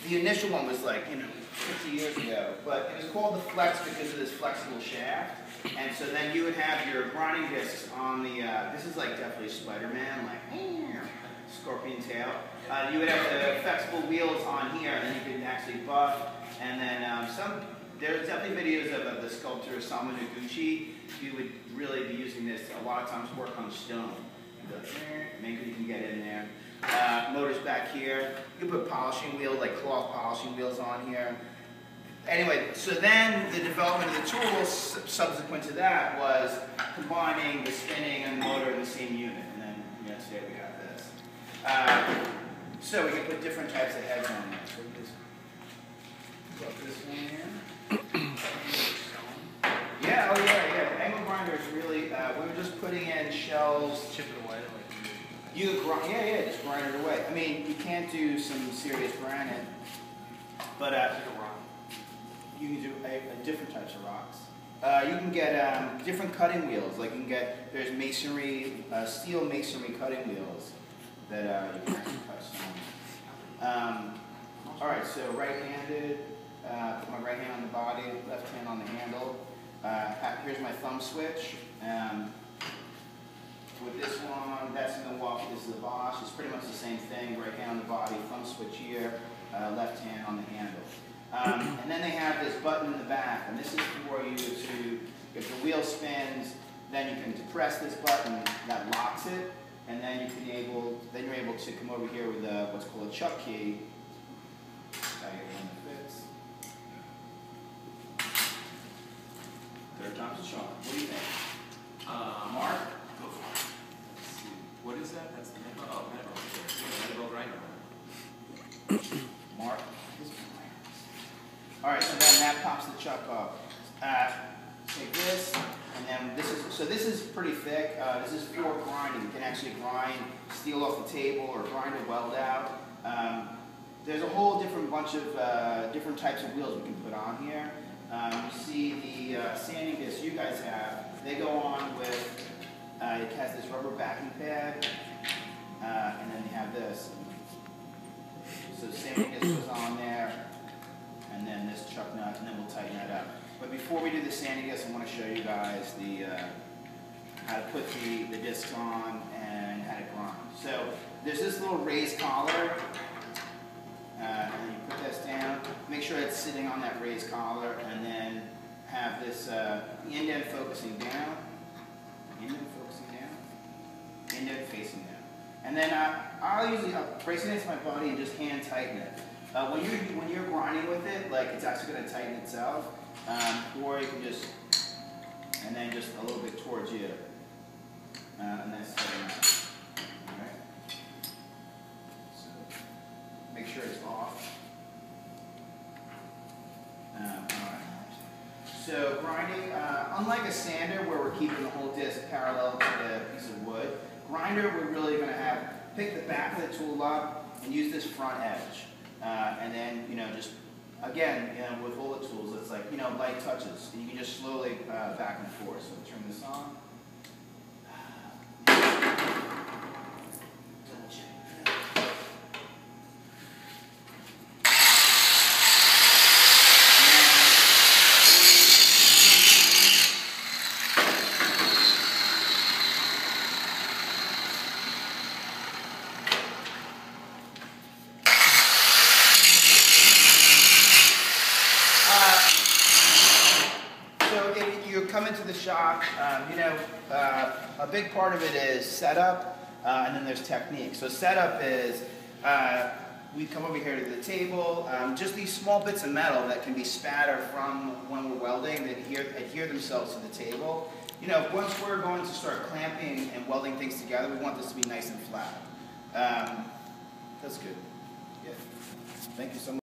The initial one was like, 50 years ago, but it was called the Flex because of this flexible shaft. And so then you would have your grinding discs on the, this is like definitely Spider-Man, like, scorpion tail. You would have the flexible wheels on here, and then you could actually buff. And then there's definitely videos of the sculptor Osamu Noguchi. He would really be using this a lot of times to work on stone. Maybe you can get in there. Motors back here. You can put polishing wheels, like cloth polishing wheels on here. Anyway, so then the development of the tools subsequent to that was combining the spinning and the motor in the same unit. And then today we have this. So we can put different types of heads on there. So we just put this one in. Yeah, oh yeah. The angle grinder is really, we were just putting in shells. Chip it away. You could grind, just grind it away. I mean, you can't do some serious granite, but you can do different types of rocks. You can get different cutting wheels. Like you can get, there's masonry, steel masonry cutting wheels that you can actually cut stone. All right, so right-handed. Put my right hand on the body, left hand on the handle. Here's my thumb switch. With this one, that's Milwaukee, this is the Bosch. It's pretty much the same thing. Right hand on the body, thumb switch here, left hand on the handle. And then they have this button in the back, and this is for you to, if the wheel spins, then you can depress this button that locks it, and then you're able to come over here with what's called a chuck key. Third time's a charm. What do you think? Mark? Go for it. Let's see. What is that? That's the metal. Oh, metal. Metal grinder. Mark? All right, so then that pops the chuck up. Take this, and then this is pretty thick. This is for grinding. You can actually grind steel off the table or grind a weld out. There's a whole different bunch of different types of wheels we can put on here. You see the sanding discs you guys have, they go on with, it has this rubber backing pad, and then you have this. So sanding disc goes on there, and then this chuck nut, and then we'll tighten that up. But before we do the sanding disc, I want to show you guys how to put the discs on and how to grind. So there's this little raised collar. And then you put this down, make sure it's sitting on that raised collar, and then have this indent focusing down, indent facing down. And then I'll usually brace it into my body and just hand tighten it. When you're grinding with it, like it's actually going to tighten itself, or you can just, and then just a little bit towards you, and that's setting up. Make sure it's off. Alright. So grinding, unlike a sander where we're keeping the whole disc parallel to the piece of wood, grinder we're really going to pick the back of the tool up and use this front edge. And then, just, again, with all the tools, it's like, light touches. And you can just slowly back and forth. So turn this on. Come into the shop, a big part of it is setup, and then there's technique. So setup is, we come over here to the table, just these small bits of metal that can be spattered from when we're welding that adhere themselves to the table. Once we're going to start clamping and welding things together, we want this to be nice and flat. That's good. Yeah. Thank you so much.